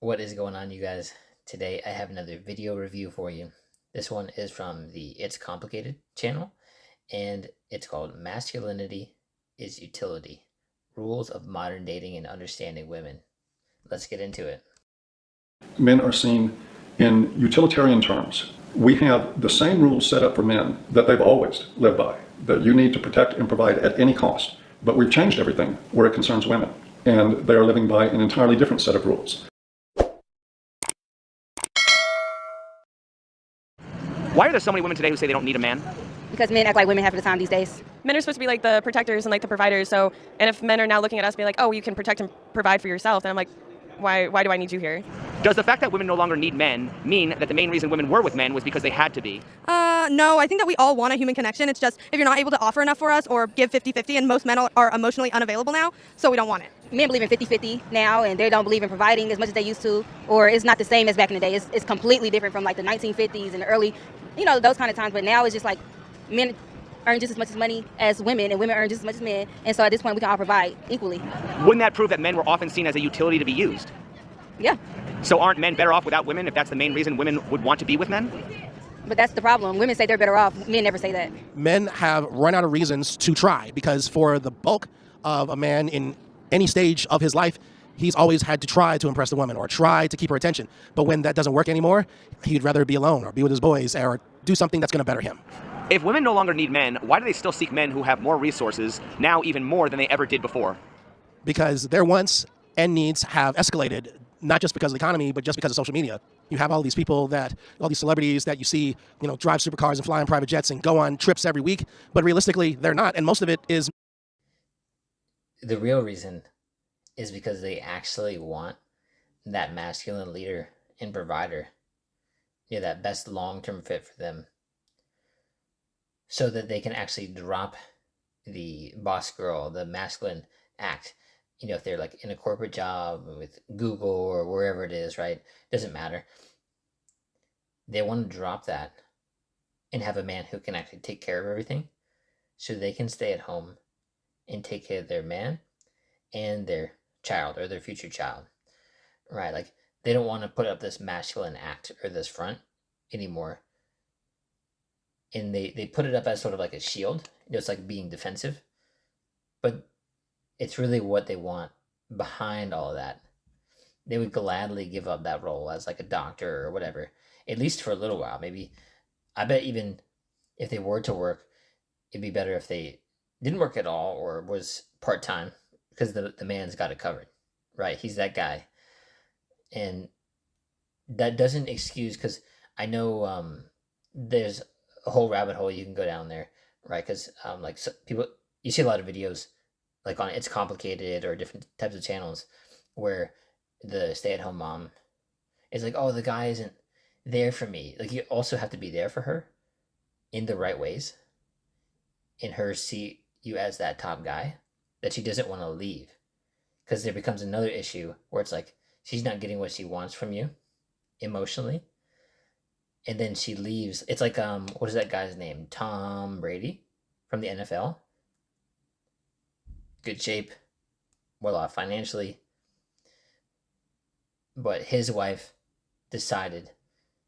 What is going on, you guys? Today I have another video review for you. This one is from the It's Complicated channel, and it's called Masculinity is Utility, Rules of Modern Dating and Understanding Women. Let's get into it. Men are seen in utilitarian terms. We have the same rules set up for men that they've always lived by, that you need to protect and provide at any cost. But we've changed everything where it concerns women, and they are living by an entirely different set of rules. Why are there so many women today who say they don't need a man? Because men act like women half of the time these days. Men are supposed to be like the protectors and like the providers. So, and if men are now looking at us being like, oh, you can protect and provide for yourself, then I'm like, why do I need you here? Does the fact that women no longer need men mean that the main reason women were with men was because they had to be? No, I think that we all want a human connection. It's just if you're not able to offer enough for us or give 50-50, and most men are emotionally unavailable now, so we don't want it. Men believe in 50-50 now, and they don't believe in providing as much as they used to, or it's not the same as back in the day. It's completely different from like the 1950s and the early, those kind of times. But now it's just like men earn just as much as money as women, and women earn just as much as men. And so at this point, we can all provide equally. Wouldn't that prove that men were often seen as a utility to be used? Yeah. So aren't men better off without women if that's the main reason women would want to be with men? But that's the problem. Women say they're better off. Men never say that. Men have run out of reasons to try because for the bulk of a man in any stage of his life, he's always had to try to impress the woman or try to keep her attention. But when that doesn't work anymore, he'd rather be alone or be with his boys or do something that's going to better him. If women no longer need men, why do they still seek men who have more resources, now even more than they ever did before? Because their wants and needs have escalated, not just because of the economy, but just because of social media. You have all these people all these celebrities that you see, drive supercars and fly in private jets and go on trips every week, but realistically, they're not. And most of it is. The real reason is because they actually want that masculine leader and provider, that best long-term fit for them, so that they can actually drop the boss girl, the masculine act. If they're like in a corporate job with Google or wherever it is, right? Doesn't matter. They want to drop that and have a man who can actually take care of everything so they can stay at home and take care of their man and their child or their future child, right? Like they don't want to put up this masculine act or this front anymore. And they put it up as sort of like a shield. It's like being defensive. But it's really what they want behind all of that. They would gladly give up that role as like a doctor or whatever, at least for a little while. Maybe, I bet even if they were to work, it'd be better if they didn't work at all or was part-time because the man's got it covered, right? He's that guy. And that doesn't excuse, because I know there's a whole rabbit hole you can go down there, right? Because people, you see a lot of videos like on It's Complicated or different types of channels where the stay-at-home mom is like, oh, the guy isn't there for me. Like, you also have to be there for her in the right ways, and her see you as that top guy that she doesn't want to leave, because there becomes another issue where it's like she's not getting what she wants from you emotionally, and then she leaves. It's like what is that guy's name? Tom Brady from the NFL. Good shape, well off financially, but his wife decided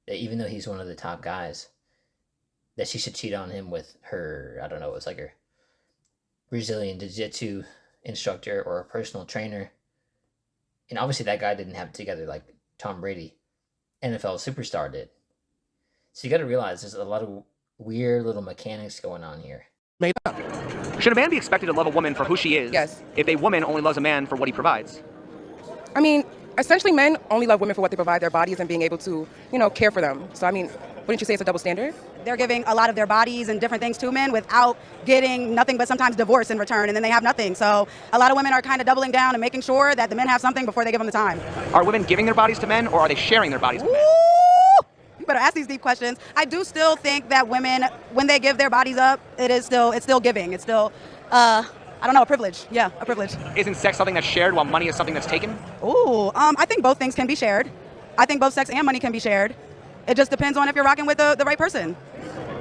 that even though he's one of the top guys, that she should cheat on him with her, I don't know, it was like her Brazilian jiu-jitsu instructor or a personal trainer. And obviously that guy didn't have it together like Tom Brady, NFL superstar, did. So you got to realize there's a lot of weird little mechanics going on here. Made up. Should a man be expected to love a woman for who she is? Yes. If a woman only loves a man for what he provides? I mean, essentially men only love women for what they provide, their bodies, and being able to, care for them. So, I mean, wouldn't you say it's a double standard? They're giving a lot of their bodies and different things to men without getting nothing but sometimes divorce in return, and then they have nothing. So a lot of women are kind of doubling down and making sure that the men have something before they give them the time. Are women giving their bodies to men, or are they sharing their bodies with men? You better ask these deep questions. I do still think that women, when they give their bodies up, it's still giving. It's still, I don't know, a privilege. Yeah, a privilege. Isn't sex something that's shared while money is something that's taken? I think both things can be shared. I think both sex and money can be shared. It just depends on if you're rocking with the right person.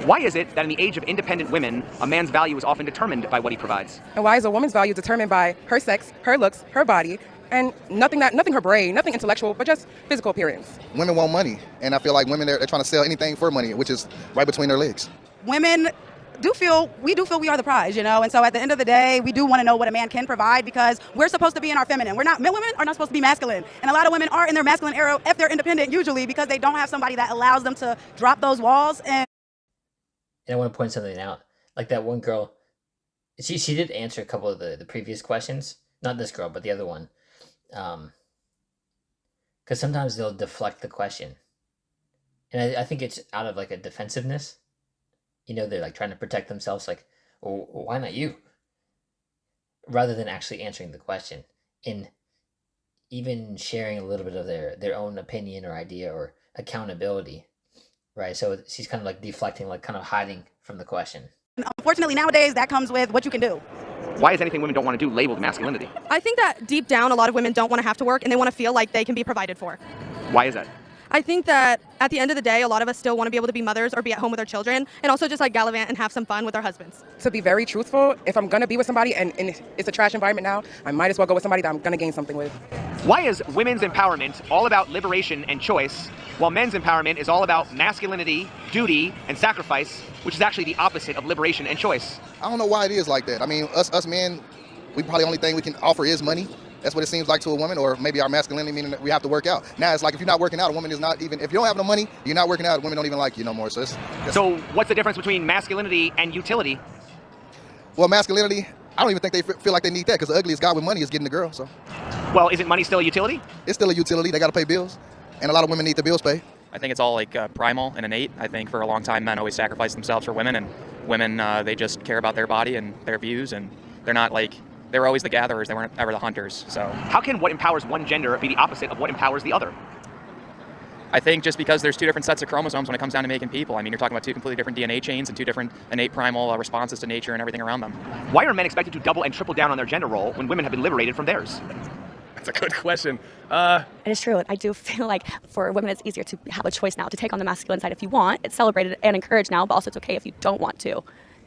Why is it that in the age of independent women, a man's value is often determined by what he provides? And why is a woman's value determined by her sex, her looks, her body, and nothing her brain, nothing intellectual, but just physical appearance. Women want money, and I feel like women, they're trying to sell anything for money, which is right between their legs. Women do feel we are the prize, and so at the end of the day, we do want to know what a man can provide because we're supposed to be in our feminine. Women are not supposed to be masculine, and a lot of women are in their masculine era if they're independent usually because they don't have somebody that allows them to drop those walls. And I want to point something out, like that one girl, she did answer a couple of the previous questions, not this girl, but the other one, because sometimes they'll deflect the question, and I think it's out of like a defensiveness. They're like trying to protect themselves, like, well, why not you? Rather than actually answering the question and even sharing a little bit of their own opinion or idea or accountability, right? So she's kind of like deflecting, like kind of hiding from the question. Unfortunately, nowadays, that comes with what you can do. Why is anything women don't want to do labeled masculinity? I think that deep down, a lot of women don't want to have to work and they want to feel like they can be provided for. Why is that? I think that at the end of the day, a lot of us still want to be able to be mothers or be at home with our children and also just like gallivant and have some fun with our husbands. To be very truthful, if I'm going to be with somebody and it's a trash environment now, I might as well go with somebody that I'm going to gain something with. Why is women's empowerment all about liberation and choice, while men's empowerment is all about masculinity, duty, and sacrifice, which is actually the opposite of liberation and choice? I don't know why it is like that. I mean, us men, we probably only thing we can offer is money. That's what it seems like to a woman, or maybe our masculinity, meaning that we have to work out. Now it's like if you're not working out, a woman is not even, if you don't have no money, you're not working out, women don't even like you no more. So So what's the difference between masculinity and utility? Well, masculinity, I don't even think they feel like they need that because the ugliest guy with money is getting the girl. So, well, isn't money still a utility? It's still a utility. They got to pay bills, and a lot of women need the bills paid. I think it's all like primal and innate. I think for a long time, men always sacrificed themselves for women, and women, they just care about their body and their views, and they're not like, they were always the gatherers, they weren't ever the hunters. So how can what empowers one gender be the opposite of what empowers the other? I think just because there's two different sets of chromosomes when it comes down to making people. I mean, you're talking about two completely different DNA chains and two different innate primal responses to nature and everything around them. Why are men expected to double and triple down on their gender role when women have been liberated from theirs? That's a good question. It is true. I do feel like for women it's easier to have a choice now to take on the masculine side if you want. It's celebrated and encouraged now, but also it's okay if you don't want to.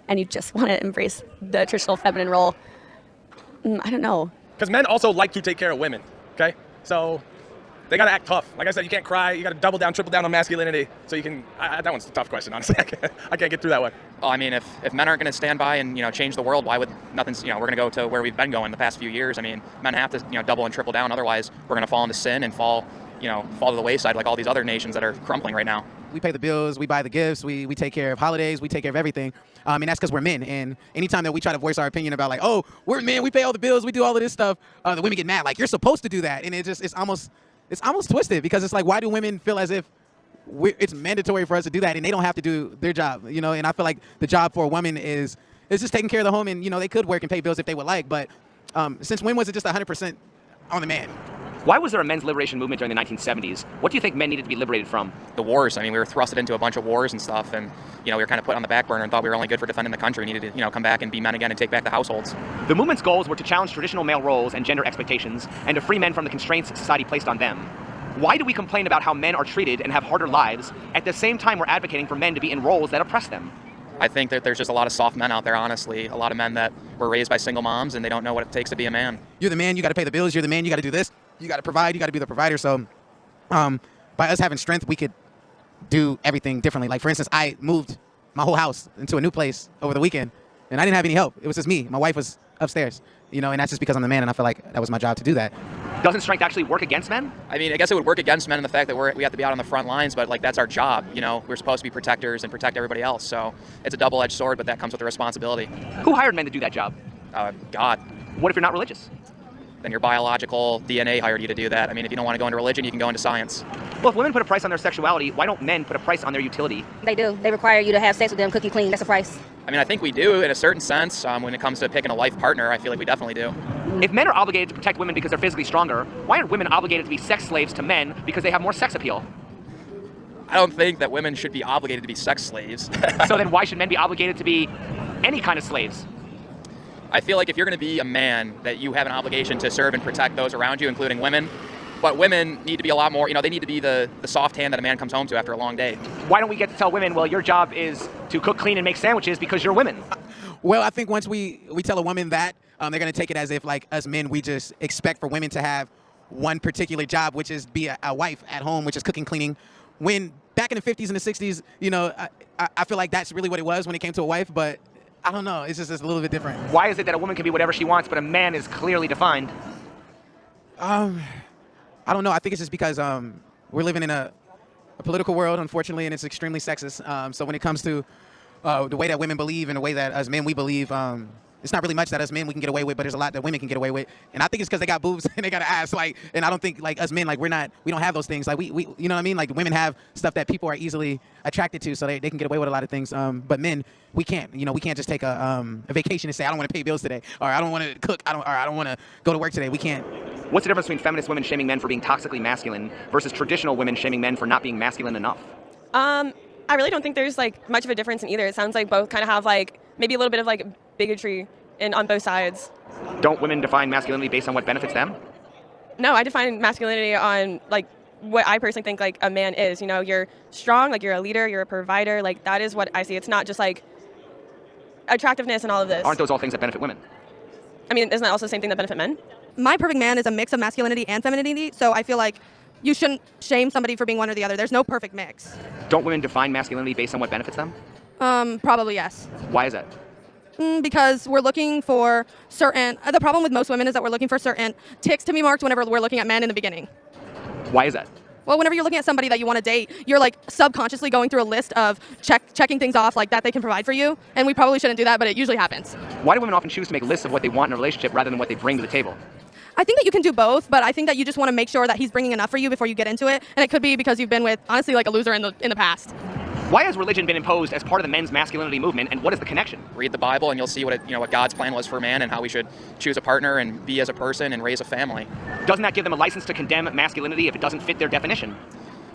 And you just want to embrace the traditional feminine role. I don't know. Because men also like to take care of women, okay? So they got to act tough. Like I said, you can't cry. You got to double down, triple down on masculinity. So you can, that one's a tough question, honestly. I can't get through that one. Well, I mean, if men aren't going to stand by and, change the world, why would nothing's, we're going to go to where we've been going the past few years. I mean, men have to, double and triple down. Otherwise, we're going to fall into sin and fall to the wayside like all these other nations that are crumbling right now. We pay the bills, we buy the gifts, we take care of holidays, we take care of everything. And that's because we're men. And anytime that we try to voice our opinion about like, oh, we're men, we pay all the bills, we do all of this stuff, the women get mad. Like, you're supposed to do that. And it's almost twisted because it's like, why do women feel as if it's mandatory for us to do that and they don't have to do their job? And I feel like the job for a woman is just taking care of the home, and they could work and pay bills if they would like, but since when was it just 100% on the man? Why was there a men's liberation movement during the 1970s? What do you think men needed to be liberated from? The wars. I mean, we were thrusted into a bunch of wars and stuff, and we were kind of put on the back burner and thought we were only good for defending the country. We needed to come back and be men again and take back the households. The movement's goals were to challenge traditional male roles and gender expectations and to free men from the constraints society placed on them. Why do we complain about how men are treated and have harder lives at the same time we're advocating for men to be in roles that oppress them? I think that there's just a lot of soft men out there, honestly. A lot of men that were raised by single moms and they don't know what it takes to be a man. You're the man, you got to pay the bills. You're the man, you got to do this. You got to provide, you got to be the provider. So by us having strength, we could do everything differently. Like, for instance, I moved my whole house into a new place over the weekend, and I didn't have any help. It was just me. My wife was upstairs, and that's just because I'm the man, and I feel like that was my job to do that. Doesn't strength actually work against men? I mean, I guess it would work against men in the fact that we have to be out on the front lines, but, like, that's our job, We're supposed to be protectors and protect everybody else. So it's a double-edged sword, but that comes with the responsibility. Who hired men to do that job? God. What if you're not religious? Then your biological DNA hired you to do that. I mean, if you don't want to go into religion, you can go into science. Well, if women put a price on their sexuality, why don't men put a price on their utility? They do. They require you to have sex with them, cook and clean. That's a price. I mean, I think we do in a certain sense. When it comes to picking a life partner, I feel like we definitely do. If men are obligated to protect women because they're physically stronger, why aren't women obligated to be sex slaves to men because they have more sex appeal? I don't think that women should be obligated to be sex slaves. So then why should men be obligated to be any kind of slaves? I feel like if you're going to be a man, that you have an obligation to serve and protect those around you, including women. But women need to be a lot more, they need to be the soft hand that a man comes home to after a long day. Why don't we get to tell women, well, your job is to cook, clean, and make sandwiches because you're women? Well, I think once we tell a woman that, They're going to take it as if, like, us men, we just expect for women to have one particular job, which is be a wife at home, which is cooking, cleaning. When back in the 50s and the 60s, you know, I feel like that's really what it was when it came to a wife, but I don't know. It's a little bit different. Why is it that a woman can be whatever she wants, but a man is clearly defined? I don't know. I think it's just because we're living in a political world, unfortunately, and it's extremely sexist. So when it comes to the way that women believe and the way that us men, we believe, it's not really much that us men we can get away with, but there's a lot that women can get away with. And I think it's because they got boobs and they got an ass. Like, and I don't think, like, us men, like, we don't have those things. Like, we you know what I mean? Like, women have stuff that people are easily attracted to, so they can get away with a lot of things. But men, we can't. You know, we can't just take a vacation and say, I don't want to pay bills today, or I don't want to cook, or I don't want to go to work today. We can't. What's the difference between feminist women shaming men for being toxically masculine versus traditional women shaming men for not being masculine enough? I really don't think there's like much of a difference in either. It sounds like both kind of have like maybe a little bit of like bigotry on both sides. Don't women define masculinity based on what benefits them? No, I define masculinity on like what I personally think like a man is. You know, you're strong, like you're a leader, you're a provider. Like that is what I see. It's not just like attractiveness and all of this. Aren't those all things that benefit women? I mean, isn't that also the same thing that benefit men? My perfect man is a mix of masculinity and femininity, so I feel like you shouldn't shame somebody for being one or the other. There's no perfect mix. Don't women define masculinity based on what benefits them? Probably yes. Why is that? Because we're looking for certain, the problem with most women is that we're looking for certain ticks to be marked whenever we're looking at men in the beginning. Why is that? Well, whenever you're looking at somebody that you want to date, you're like subconsciously going through a list of checking things off like that they can provide for you, and we probably shouldn't do that, but it usually happens. Why do women often choose to make lists of what they want in a relationship rather than what they bring to the table? I think that you can do both, but I think that you just want to make sure that he's bringing enough for you before you get into it, and it could be because you've been with, honestly, like a loser in the past. Why has religion been imposed as part of the men's masculinity movement, and what is the connection? Read the Bible and you'll see what God's plan was for man and how we should choose a partner and be as a person and raise a family. Doesn't that give them a license to condemn masculinity if it doesn't fit their definition?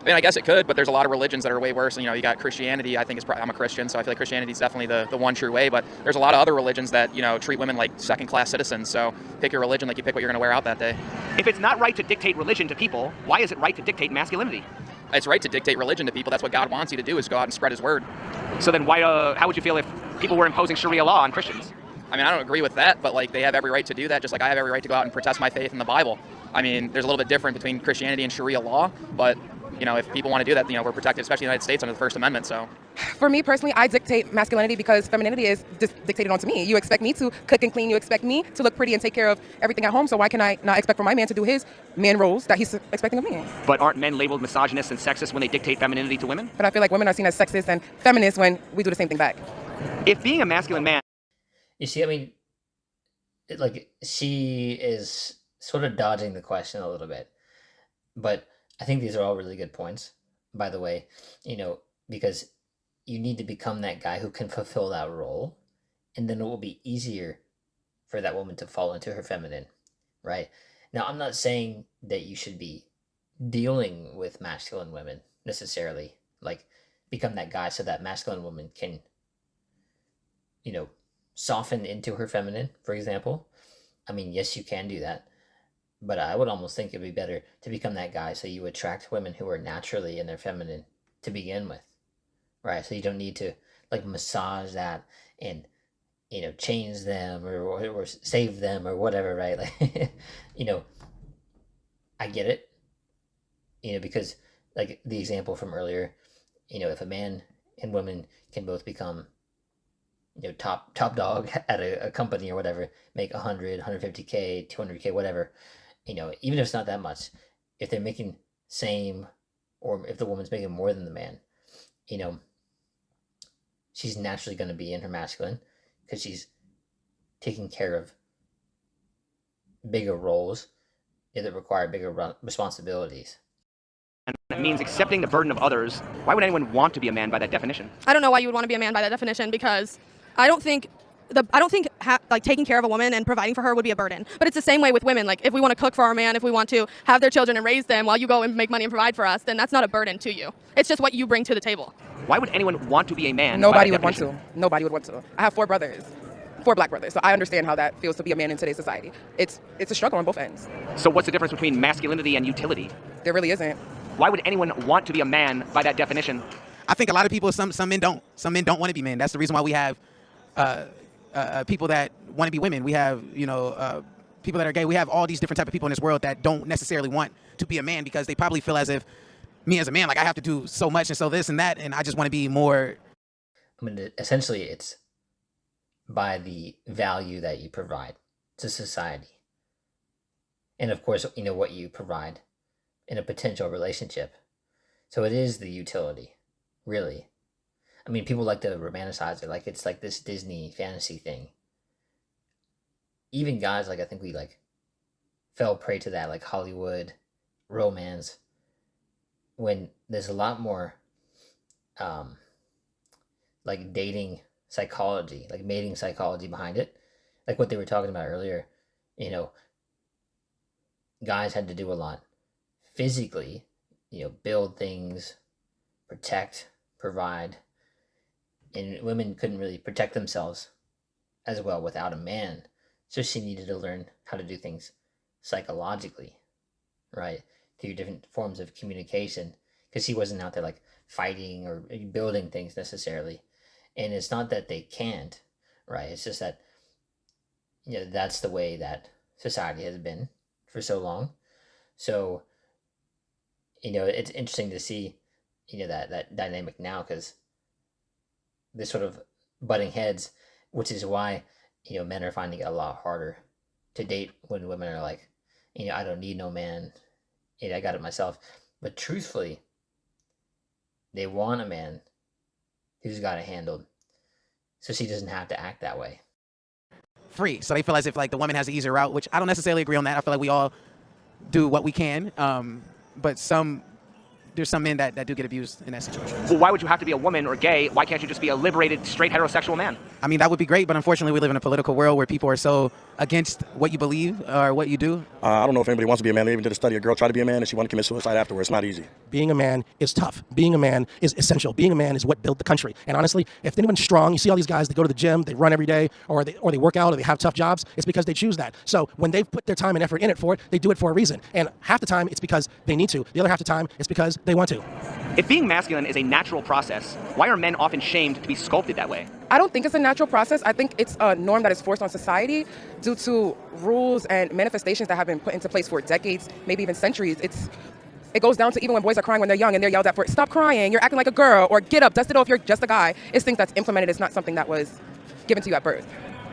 I mean, I guess it could, but there's a lot of religions that are way worse. You know, you got Christianity. I think I'm a Christian, so I feel like Christianity is definitely the one true way. But there's a lot of other religions that treat women like second-class citizens. So pick your religion like you pick what you're going to wear out that day. If it's not right to dictate religion to people, why is it right to dictate masculinity? It's right to dictate religion to people. That's what God wants you to do, is go out and spread His word. So then, how would you feel if people were imposing Sharia law on Christians? I mean, I don't agree with that, but like they have every right to do that, just like I have every right to go out and protest my faith in the Bible. I mean, there's a little bit different between Christianity and Sharia law, but if people want to do that, we're protected, especially in the United States under the First Amendment. So, for me personally, I dictate masculinity because femininity is dictated onto me. You expect me to cook and clean. You expect me to look pretty and take care of everything at home. So why can I not expect for my man to do his man roles that he's expecting of me? But aren't men labeled misogynist and sexist when they dictate femininity to women? But I feel like women are seen as sexist and feminist when we do the same thing back. If being a masculine man... You see, I mean, she is sort of dodging the question a little bit. But I think these are all really good points, by the way, because you need to become that guy who can fulfill that role, and then it will be easier for that woman to fall into her feminine, right? Now, I'm not saying that you should be dealing with masculine women necessarily, like become that guy so that masculine woman can, soften into her feminine, for example. I mean, yes, you can do that. But I would almost think it'd be better to become that guy so you attract women who are naturally in their feminine to begin with, right? So you don't need to massage that and change them or save them or whatever, right? Like I get it, because like the example from earlier, if a man and woman can both become top dog at a company or whatever, make 100, 150K, 200K, whatever. Even if it's not that much, if they're making same, or if the woman's making more than the man, she's naturally going to be in her masculine because she's taking care of bigger roles that require bigger responsibilities. And that means accepting the burden of others. Why would anyone want to be a man by that definition? I don't know why you would want to be a man by that definition, because I don't think taking care of a woman and providing for her would be a burden. But it's the same way with women. Like, if we want to cook for our man, if we want to have their children and raise them while you go and make money and provide for us, then that's not a burden to you. It's just what you bring to the table. Why would anyone want to be a man? Nobody would want to. Nobody would want to. I have 4 brothers, 4 black brothers, so I understand how that feels to be a man in today's society. It's a struggle on both ends. So what's the difference between masculinity and utility? There really isn't. Why would anyone want to be a man by that definition? I think a lot of people, some men don't. Some men don't want to be men. That's the reason why we have people that want to be women. We have, people that are gay. We have all these different type of people in this world that don't necessarily want to be a man because they probably feel as if me as a man, like I have to do so much and so this and that, and I just want to be more. I mean, essentially, it's by the value that you provide to society. And of course, what you provide in a potential relationship. So it is the utility, really. I mean, people like to romanticize it like it's like this Disney fantasy thing. Even guys, like, I think we like fell prey to that, like Hollywood romance, when there's a lot more like dating psychology, like mating psychology behind it. Like what they were talking about earlier, guys had to do a lot physically, build things, protect, provide, and women couldn't really protect themselves as well without a man. So she needed to learn how to do things psychologically, right? Through different forms of communication, because he wasn't out there like fighting or building things necessarily. And it's not that they can't, right? It's just that, that's the way that society has been for so long. So, it's interesting to see, that dynamic now, because this sort of butting heads, which is why, men are finding it a lot harder to date when women are like, I don't need no man. I got it myself. But truthfully, they want a man who's got it handled, so she doesn't have to act that way. Free. So they feel as if like the woman has the easier route, which I don't necessarily agree on that. I feel like we all do what we can. But there's some men that do get abused in that situation. Well, why would you have to be a woman or gay? Why can't you just be a liberated, straight, heterosexual man? I mean, that would be great, but unfortunately we live in a political world where people are so against what you believe or what you do. I don't know if anybody wants to be a man. They even did a study. A girl tried to be a man and she wanted to commit suicide afterwards. It's not easy. Being a man is tough. Being a man is essential. Being a man is what built the country. And honestly, if anyone's strong, you see all these guys that go to the gym, they run every day, or they work out, or they have tough jobs, it's because they choose that. So when they've put their time and effort in it for it, they do it for a reason. And half the time it's because they need to. The other half the time it's because they want to. If being masculine is a natural process, why are men often shamed to be sculpted that way? I don't think it's a natural process. I think it's a norm that is forced on society due to rules and manifestations that have been put into place for decades, maybe even centuries. It goes down to even when boys are crying when they're young and they're yelled at for, stop crying, you're acting like a girl, or get up, dust it off, you're just a guy. It's things that's implemented. It's not something that was given to you at birth.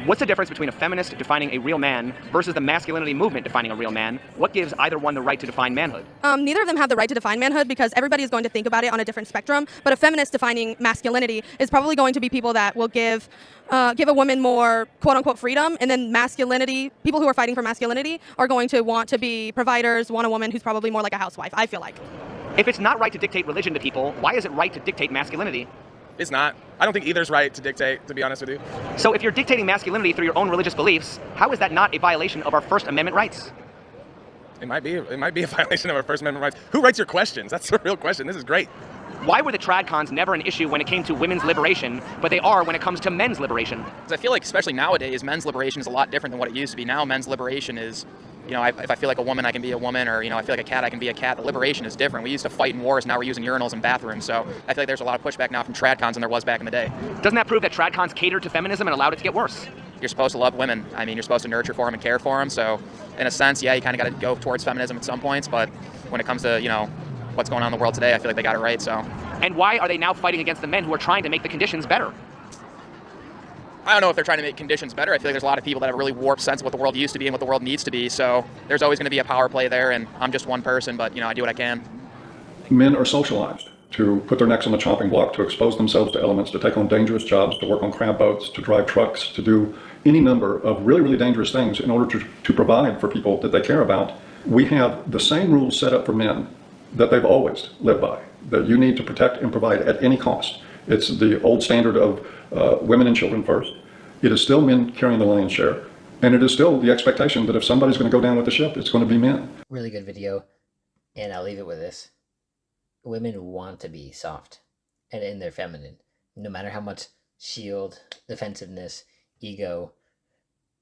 What's the difference between a feminist defining a real man versus the masculinity movement defining a real man? What gives either one the right to define manhood? Neither of them have the right to define manhood because everybody is going to think about it on a different spectrum. But a feminist defining masculinity is probably going to be people that will give a woman more quote-unquote freedom, and then masculinity, people who are fighting for masculinity are going to want to be providers, want a woman who's probably more like a housewife, I feel like. If it's not right to dictate religion to people, why is it right to dictate masculinity? It's not. I don't think either's right to dictate, to be honest with you. So if you're dictating masculinity through your own religious beliefs, how is that not a violation of our First Amendment rights? It might be a violation of our First Amendment rights. Who writes your questions? That's the real question. This is great. Why were the tradcons never an issue when it came to women's liberation, but they are when it comes to men's liberation? Because I feel like, especially nowadays, men's liberation is a lot different than what it used to be. Now men's liberation is, if I feel like a woman, I can be a woman, or, I feel like a cat, I can be a cat. The liberation is different. We used to fight in wars, now we're using urinals in bathrooms. So I feel like there's a lot of pushback now from tradcons than there was back in the day. Doesn't that prove that tradcons catered to feminism and allowed it to get worse? You're supposed to love women. I mean, you're supposed to nurture for them and care for them. So in a sense, yeah, you kind of got to go towards feminism at some points. But when it comes to, what's going on in the world today, I feel like they got it right. So. And why are they now fighting against the men who are trying to make the conditions better? I don't know if they're trying to make conditions better. I feel like there's a lot of people that have a really warped sense of what the world used to be and what the world needs to be. So there's always going to be a power play there, and I'm just one person, but I do what I can. Men are socialized to put their necks on the chopping block, to expose themselves to elements, to take on dangerous jobs, to work on crab boats, to drive trucks, to do any number of really, really dangerous things in order to provide for people that they care about. We have the same rules set up for men that they've always lived by, that you need to protect and provide at any cost. It's the old standard of women and children first. It is still men carrying the lion's share. And it is still the expectation that if somebody's going to go down with the ship, it's going to be men. Really good video. And I'll leave it with this. Women want to be soft and in their feminine. No matter how much shield, defensiveness, ego,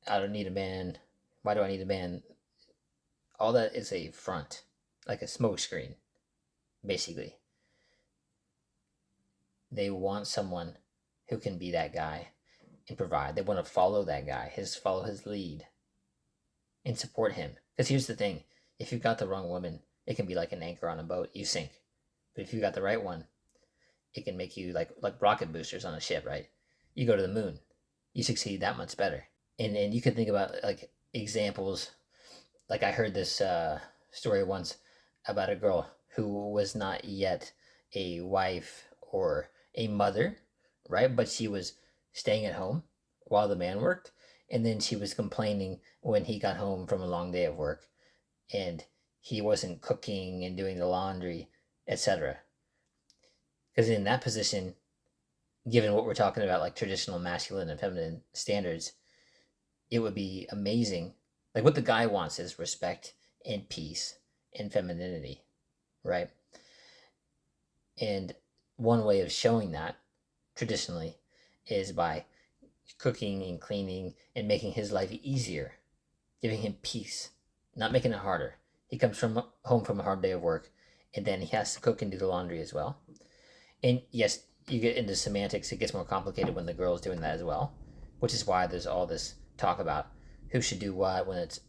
I don't need a man, why do I need a man? All that is a front, like a smoke screen, basically. They want someone who can be that guy. and provide. They want to follow that guy, follow his lead, and support him. Because here's the thing: if you've got the wrong woman, it can be like an anchor on a boat, you sink. But if you got the right one, it can make you like rocket boosters on a ship, right? You go to the moon, you succeed that much better. And you can think about like examples. Like I heard this story once about a girl who was not yet a wife or a mother, right? But she was staying at home while the man worked, and then she was complaining when he got home from a long day of work and he wasn't cooking and doing the laundry, etc. Because in that position, given what we're talking about, like traditional masculine and feminine standards, it would be amazing. Like what the guy wants is respect and peace and femininity, right? And one way of showing that traditionally is by cooking and cleaning and making his life easier, giving him peace, not making it harder. He comes from home from a hard day of work, and then he has to cook and do the laundry as well. And yes, you get into semantics, it gets more complicated when the girl's doing that as well, which is why there's all this talk about who should do what when it's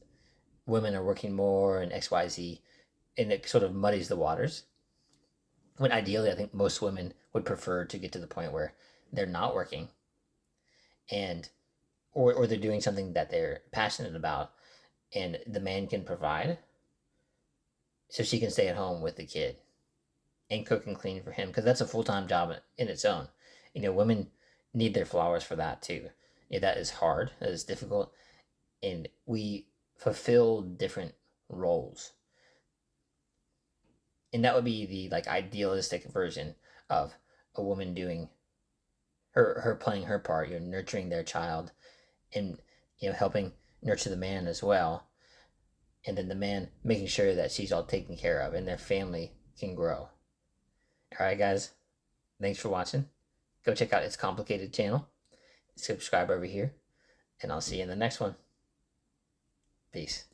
women are working more and XYZ, and it sort of muddies the waters. When ideally, I think most women would prefer to get to the point where they're not working and or they're doing something that they're passionate about and the man can provide so she can stay at home with the kid and cook and clean for him, because that's a full-time job in its own. Women need their flowers for that too. That is hard, that is difficult, and we fulfill different roles. And that would be the like idealistic version of a woman doing her playing her part, nurturing their child and helping nurture the man as well. And then the man making sure that she's all taken care of and their family can grow. All right, guys. Thanks for watching. Go check out It's Complicated channel. Subscribe over here. And I'll see you in the next one. Peace.